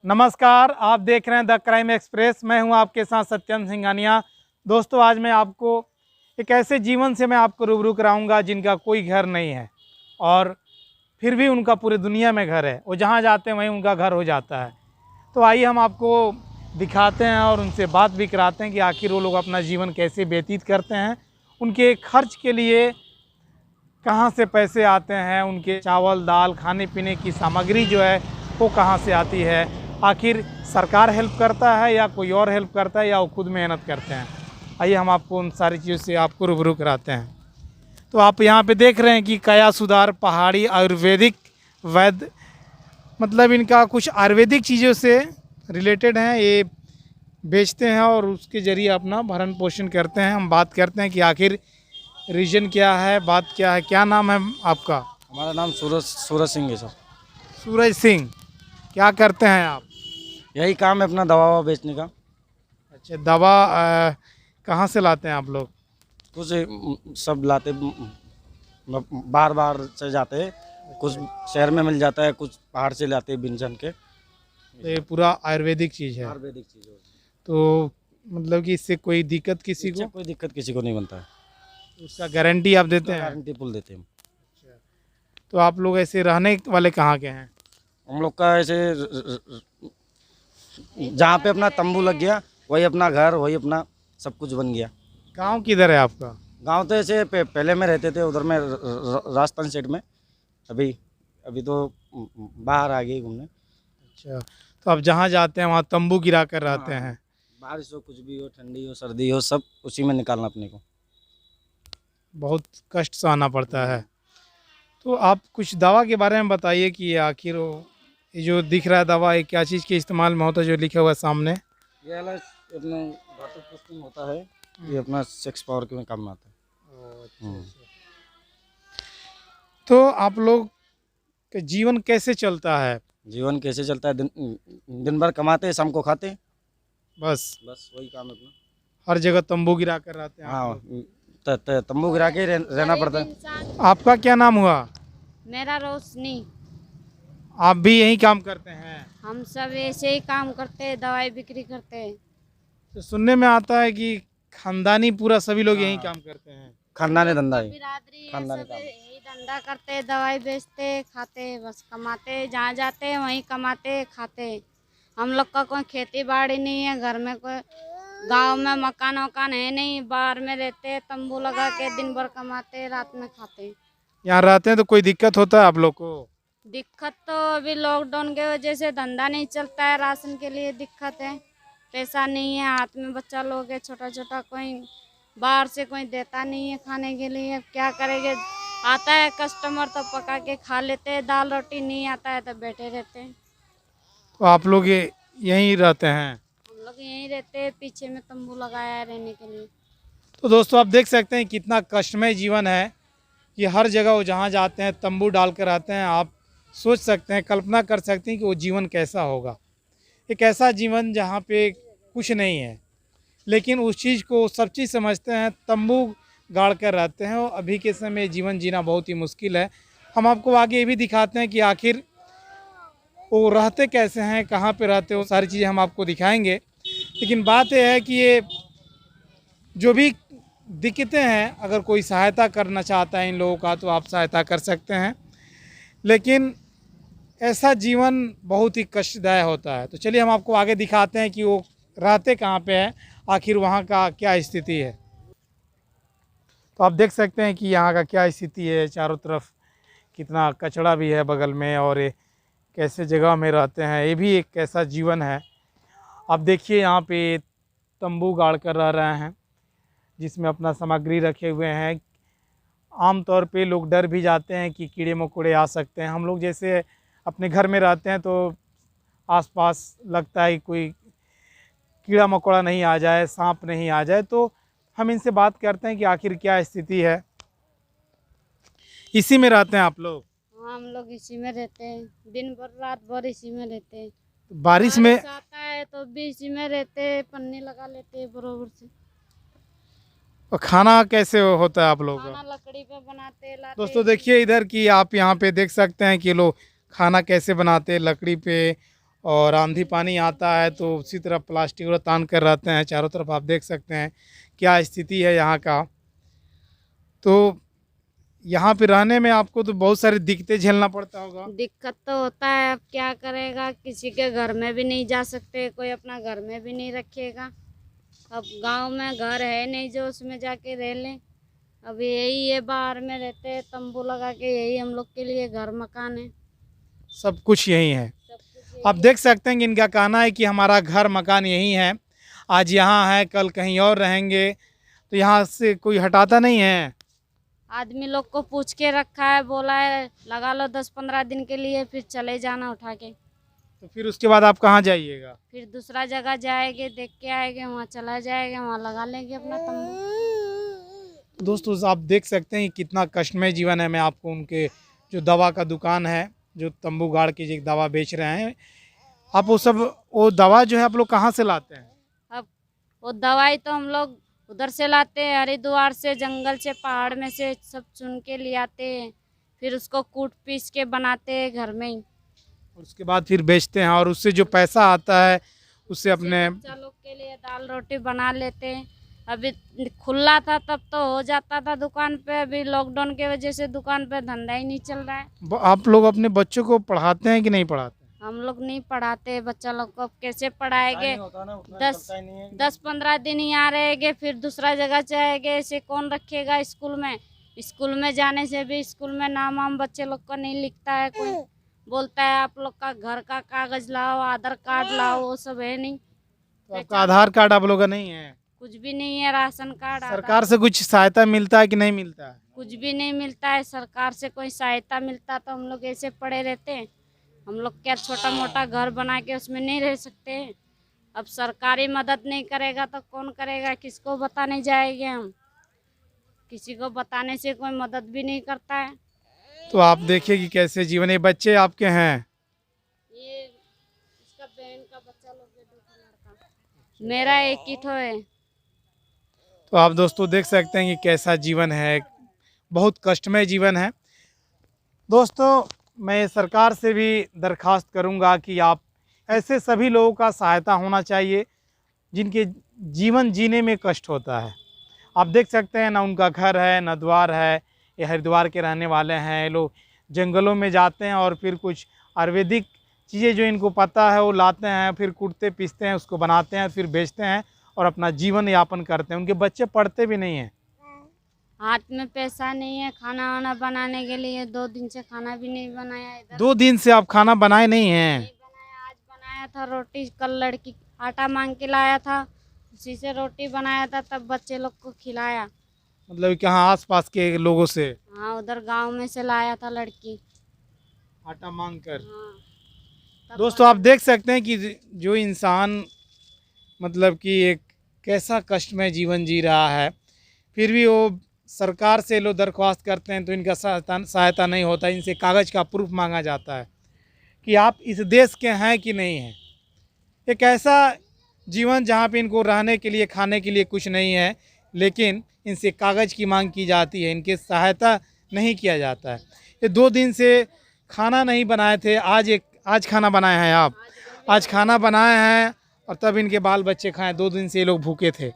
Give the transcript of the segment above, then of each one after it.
नमस्कार, आप देख रहे हैं द क्राइम एक्सप्रेस। मैं हूं आपके साथ सत्यम सिंघानिया। दोस्तों, आज मैं आपको एक ऐसे जीवन से मैं आपको रूबरू कराऊंगा जिनका कोई घर नहीं है और फिर भी उनका पूरी दुनिया में घर है। वो जहां जाते हैं वहीं उनका घर हो जाता है। तो आइए हम आपको दिखाते हैं और उनसे बात भी कराते हैं कि आखिर वो लोग अपना जीवन कैसे व्यतीत करते हैं, उनके खर्च के लिए कहाँ से पैसे आते हैं, उनके चावल दाल खाने पीने की सामग्री जो है वो कहाँ से आती है, आखिर सरकार हेल्प करता है या कोई और हेल्प करता है या वो खुद मेहनत करते हैं। आइए हम आपको उन सारी चीज़ों से आपको रूबरू कराते हैं। तो आप यहाँ पे देख रहे हैं कि काया सुधार पहाड़ी आयुर्वेदिक वैद्य, मतलब इनका कुछ आयुर्वेदिक चीज़ों से रिलेटेड हैं, ये बेचते हैं और उसके ज़रिए अपना भरण पोषण करते हैं। हम बात करते हैं कि आखिर रीजन क्या है, बात क्या है। क्या नाम है आपका? हमारा नाम सूरज सूरज सिंह है सर। सूरज सिंह। क्या करते हैं आप? यही काम है अपना दवा ववा बेचने का। अच्छा, दवा कहाँ से लाते हैं आप लोग? कुछ सब लाते बार बार से जाते हैं, कुछ शहर में मिल जाता है, कुछ पहाड़ से लाते हैं बिन के। तो ये पूरा आयुर्वेदिक चीज़ है। आयुर्वेदिक चीज़ है। तो मतलब कि इससे कोई दिक्कत किसी इससे को? कोई दिक्कत किसी को नहीं बनता है। उसका गारंटी आप देते हैं? गारंटी फुल देते हैं हम। तो आप लोग ऐसे रहने वाले कहाँ के हैं? हम लोग का ऐसे जहाँ पे अपना तंबू लग गया वही अपना घर, वही अपना सब कुछ बन गया। गांव किधर है आपका? गांव तो ऐसे पहले में रहते थे उधर में राजस्थान साइड में। अभी अभी तो बाहर आ गए घूमने। अच्छा, तो आप जहाँ जाते हैं वहाँ तंबू गिरा कर रहते हाँ, हैं? बारिश हो, कुछ भी हो, ठंडी हो, सर्दी हो, सब उसी में निकालना अपने को। बहुत कष्ट सहना पड़ता है। तो आप कुछ दवा के बारे में बताइए कि आखिर ये जो दिख रहा है दवा, ये क्या चीज़ के इस्तेमाल में होता है जो लिखा हुआ है सामने? ये वाला अपना धातु पुष्पिंग होता है, ये अपना सेक्स पावर के में काम में आता है। तो आप लोग का जीवन कैसे चलता है? जीवन कैसे चलता है? दिन भर कमाते हैं, शाम को खाते हैं, बस बस वही काम है अपना। हर जगह तंबू गिरा कर रहते हैं आप हाँ, लोग? तंबू गिरा के रहना पड़ता है। आपका क्या नाम हुआ? मेरा रोशनी। आप भी यही काम करते हैं? हम सब ऐसे ही काम करते हैं, दवाई बिक्री करते हैं। तो सुनने में आता है कि खानदानी पूरा सभी लोग यही काम करते हैं। खानदानी धंधा है, बिरादरी है, खानदानी सब काम। यही धंधा करते हैं, दवाई बेचते खाते, बस कमाते, जहाँ जाते हैं वहीं कमाते खाते। हम लोग का कोई खेती बाड़ी नहीं है, घर में कोई गांव में मकान वकान है नहीं, बाहर में रहते, तंबू लगा के दिन भर कमाते, रात में खाते। यहाँ रहते हैं तो कोई दिक्कत होता है आप लोग को? दिक्कत तो अभी लॉकडाउन के वजह से धंधा नहीं चलता है, राशन के लिए दिक्कत है, पैसा नहीं है, हाथ में बच्चा लोग है छोटा छोटा, कोई बाहर से कोई देता नहीं है खाने के लिए। अब क्या करेंगे, आता है कस्टमर तो पका के खा लेते हैं, दाल रोटी नहीं आता है तो बैठे रहते हैं। तो आप लोग यहीं रहते हैं? हम लोग यहीं रहते हैं, पीछे में तंबू लगाया है रहने के लिए। तो दोस्तों, आप देख सकते हैं कितना कष्टमय जीवन है कि हर जगह वो जहाँ जाते हैं तंबू डाल कर आते हैं। आप सोच सकते हैं, कल्पना कर सकते हैं कि वो जीवन कैसा होगा। एक ऐसा जीवन जहाँ पे कुछ नहीं है, लेकिन उस चीज़ को सब चीज़ समझते हैं, तंबू गाड़ कर रहते हैं। और अभी के समय जीवन जीना बहुत ही मुश्किल है। हम आपको आगे ये भी दिखाते हैं कि आखिर वो रहते कैसे हैं, कहाँ पे रहते हैं, वो सारी चीज़ें हम आपको दिखाएंगे। लेकिन बात यह है कि ये जो भी दिक्कतें हैं, अगर कोई सहायता करना चाहता है इन लोगों का तो आप सहायता कर सकते हैं, लेकिन ऐसा जीवन बहुत ही कष्टदायक होता है। तो चलिए हम आपको आगे दिखाते हैं कि वो रहते कहाँ पे हैं, आखिर वहाँ का क्या स्थिति है। तो आप देख सकते हैं कि यहाँ का क्या स्थिति है, चारों तरफ कितना कचरा भी है बगल में, और ये कैसे जगह में रहते हैं, ये भी एक कैसा जीवन है। आप देखिए यहाँ पे तंबू गाड़ कर रह रहे हैं जिसमें अपना सामग्री रखे हुए हैं। आम तौर पे लोग डर भी जाते हैं कि कीड़े मकोड़े आ सकते हैं। हम लोग जैसे अपने घर में रहते हैं तो आसपास लगता है कि कोई कीड़ा मकोड़ा नहीं आ जाए, सांप नहीं आ जाए। तो हम इनसे बात करते हैं कि आखिर क्या स्थिति है। इसी में रहते हैं आप लोग? हाँ, हम लोग इसी में रहते हैं, दिन भर रात भर इसी में रहते हैं। बारिश में आता है तो भी इसी में रहते हैं, पन्नी लगा लेते हैं बरोबर से। और खाना कैसे होता है आप लोगों खाना का? लकड़ी पे बनाते लाते। दोस्तों देखिए इधर की, आप यहाँ पे देख सकते हैं कि लोग खाना कैसे बनाते हैं, लकड़ी पे। और आंधी पानी आता है तो उसी तरह प्लास्टिक वगैरह तान कर रहते हैं। चारों तरफ आप देख सकते हैं क्या स्थिति है यहाँ का। तो यहाँ पे रहने में आपको तो बहुत सारी दिक्कतें झेलना पड़ता होगा। दिक्कत तो होता है, अब क्या करेगा, किसी के घर में भी नहीं जा सकते, कोई अपना घर में भी नहीं रखेगा। अब गांव में घर है नहीं जो उसमें जाके रह लें। अब यही है, बाहर में रहते हैं तंबू लगा के, यही हम लोग के लिए घर मकान है। सब कुछ यही है। सब कुछ आप यही देख सकते हैं कि इनका कहना है कि हमारा घर मकान यही है, आज यहाँ है कल कहीं और रहेंगे, तो यहाँ से कोई हटाता नहीं है। आदमी लोग को पूछ के रखा है, बोला है लगा लो 10-15 दिन के लिए, फिर चले जाना उठा के। तो फिर उसके बाद आप कहाँ जाइएगा? फिर दूसरा जगह जाएंगे, देख के आएंगे, वहाँ चला जाएंगे, वहाँ लगा लेंगे अपना तंबू। दोस्तों आप देख सकते हैं कि कितना कष्टमय जीवन है। मैं आपको उनके जो दवा का दुकान है, जो तंबू गाड़ के जो दवा बेच रहे हैं, आप वो दवा जो है आप लोग कहाँ से लाते हैं? अब वो दवाई तो हम लोग उधर से लाते हैं, हरिद्वार से, जंगल से, पहाड़ में से सब चुन के ले आते हैं। फिर उसको कूट पीस के बनाते हैं घर में ही। और उसके बाद फिर बेचते हैं और उससे जो पैसा आता है उससे अपने बच्चा लोग के लिए दाल रोटी बना लेते हैं। अभी खुला था तब तो हो जाता था दुकान पे, अभी लॉकडाउन के वजह से दुकान पे धंधा ही नहीं चल रहा है। आप लोग अपने बच्चों को पढ़ाते हैं कि नहीं पढ़ाते? हम लोग नहीं पढ़ाते बच्चा लोग को, अब कैसे पढ़ाएंगे? होता ना, उतना 10-15 दिन यहाँ रहेंगे, फिर दूसरा जगह जाएंगे, ऐसे कौन रखेगा स्कूल में? स्कूल में जाने से भी स्कूल में नाम वाम बच्चे लोग का नहीं लिखता है। कोई बोलता है आप लोग का घर का कागज लाओ, आधार कार्ड लाओ, वो सब है नहीं। तो आपका आधार कार्ड आप लोगों का नहीं है? कुछ भी नहीं है, राशन कार्ड, सरकार से कुछ सहायता मिलता है कि नहीं मिलता है? कुछ भी नहीं मिलता है। सरकार से कोई सहायता मिलता तो हम लोग ऐसे पड़े रहते हैं। हम लोग क्या छोटा मोटा घर बना के उसमें नहीं रह सकते हैं? अब सरकारी मदद नहीं करेगा तो कौन करेगा? किसको बताने जाएंगे हम? किसी को बताने से कोई मदद भी नहीं करता है। तो आप देखिए कि कैसे जीवन। ये बच्चे आपके हैं? ये इसका बहन का बच्चा लोग है, 2 लड़का, मेरा एक ही ठो है। तो आप दोस्तों देख सकते हैं कि कैसा जीवन है, बहुत कष्टमय जीवन है। दोस्तों मैं सरकार से भी दरख्वास्त करूंगा कि आप ऐसे सभी लोगों का सहायता होना चाहिए जिनके जीवन जीने में कष्ट होता है। आप देख सकते हैं ना उनका घर है ना द्वार है, ये हरिद्वार के रहने वाले हैं। ये लोग जंगलों में जाते हैं और फिर कुछ आयुर्वेदिक चीज़ें जो इनको पता है वो लाते हैं, फिर कूटते पीसते हैं, उसको बनाते हैं, फिर बेचते हैं और अपना जीवन यापन करते हैं। उनके बच्चे पढ़ते भी नहीं हैं। हाथ में पैसा नहीं है खाना वाना बनाने के लिए। 2 दिन से खाना भी नहीं बनाया इधर। 2 दिन से आप खाना बनाए नहीं हैं? नहीं बनाया, आज बनाया था रोटी। कल लड़की आटा मांग के लाया था, उसी से रोटी बनाया था, तब बच्चे लोग को खिलाया। मतलब कि हाँ आसपास के लोगों से हाँ, उधर गांव में से लाया था लड़की आटा मांग कर। हाँ, तब दोस्तों आप देख सकते हैं कि जो इंसान मतलब कि एक कैसा कष्टमय जीवन जी रहा है, फिर भी वो सरकार से लोग दरख्वास्त करते हैं तो इनका सहायता नहीं होता। इनसे कागज़ का प्रूफ मांगा जाता है कि आप इस देश के हैं कि नहीं हैं। एक ऐसा जीवन जहाँ पे इनको रहने के लिए खाने के लिए कुछ नहीं है, लेकिन इनसे कागज़ की मांग की जाती है, इनके सहायता नहीं किया जाता है। ये 2 दिन से खाना नहीं बनाए थे, आज खाना बनाए हैं आप? आज खाना बनाए हैं और तब इनके बाल बच्चे खाएं। 2 दिन से ये लोग भूखे थे।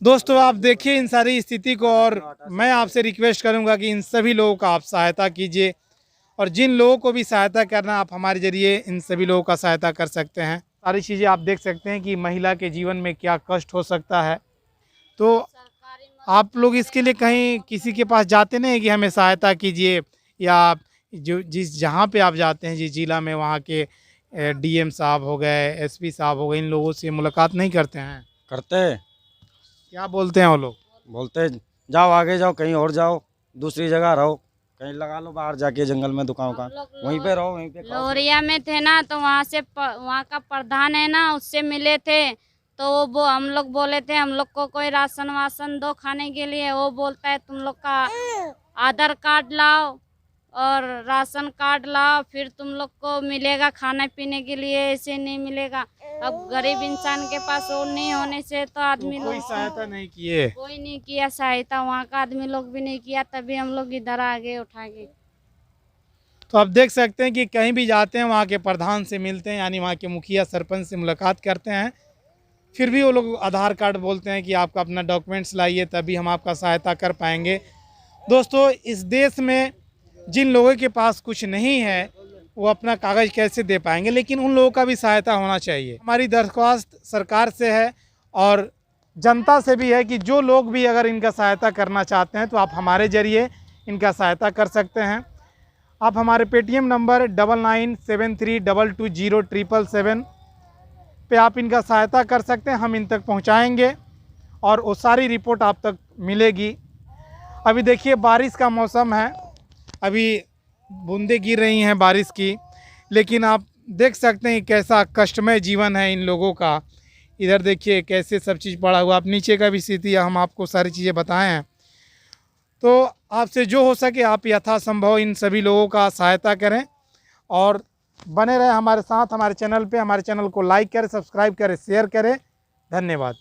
दोस्तों आप देखिए इन सारी स्थिति को, और मैं आपसे रिक्वेस्ट करूंगा कि इन सभी लोगों का आप सहायता कीजिए, और जिन लोगों को भी सहायता करना आप हमारे ज़रिए इन सभी लोगों का सहायता कर सकते हैं। सारी चीज़ें आप देख सकते हैं कि महिला के जीवन में क्या कष्ट हो सकता है। तो आप लोग इसके लिए कहीं किसी के पास जाते नहीं कि हमें सहायता कीजिए, या जो जहाँ पे आप जाते हैं जिस जिला में वहाँ के डीएम साहब हो गए, एसपी साहब हो गए, इन लोगों से मुलाकात नहीं करते हैं? करते हैं। क्या बोलते हैं वो लोग? बोलते जाओ आगे जाओ, कहीं और जाओ, दूसरी जगह रहो, कहीं लगा लो बाहर जाके जंगल में दुकान उकान, वहीं पे रहो, वहीं पे खाओ। लोहरिया में थे ना, तो वहाँ का प्रधान है ना, उससे मिले थे। तो वो हम लोग बोले थे हम लोग को कोई राशन वासन दो खाने के लिए। वो बोलता है तुम लोग का आधार कार्ड लाओ और राशन कार्ड लाओ, फिर तुम लोग को मिलेगा खाने पीने के लिए, ऐसे नहीं मिलेगा। अब गरीब इंसान के पास वो नहीं होने से तो आदमी कोई लोग सहायता नहीं किए? कोई नहीं किया सहायता, वहाँ का आदमी लोग भी नहीं किया, तभी हम लोग इधर आ गए उठा के। तो आप देख सकते हैं कि कहीं भी जाते हैं वहाँ के प्रधान से मिलते हैं, यानी वहाँ के मुखिया सरपंच से मुलाकात करते हैं, फिर भी वो लोग आधार कार्ड बोलते हैं कि आपका अपना डॉक्यूमेंट्स लाइए तभी हम आपका सहायता कर पाएंगे। दोस्तों, इस देश में जिन लोगों के पास कुछ नहीं है वो अपना कागज़ कैसे दे पाएंगे, लेकिन उन लोगों का भी सहायता होना चाहिए। हमारी दरख्वास्त सरकार से है और जनता से भी है कि जो लोग भी अगर इनका सहायता करना चाहते हैं तो आप हमारे ज़रिए इनका सहायता कर सकते हैं। आप हमारे पेटीएम नंबर 9973220777 पे आप इनका सहायता कर सकते हैं, हम इन तक पहुंचाएंगे और वो सारी रिपोर्ट आप तक मिलेगी। अभी देखिए बारिश का मौसम है, अभी बूंदें गिर रही हैं बारिश की, लेकिन आप देख सकते हैं कैसा कष्टमय जीवन है इन लोगों का। इधर देखिए कैसे सब चीज़ पड़ा हुआ, आप नीचे का भी स्थिति हम आपको सारी चीज़ें बताए हैं। तो आपसे जो हो सके आप यथासंभव इन सभी लोगों का सहायता करें और बने रहें हमारे साथ, हमारे चैनल पे। हमारे चैनल को लाइक करें, सब्सक्राइब करें, शेयर करें। धन्यवाद।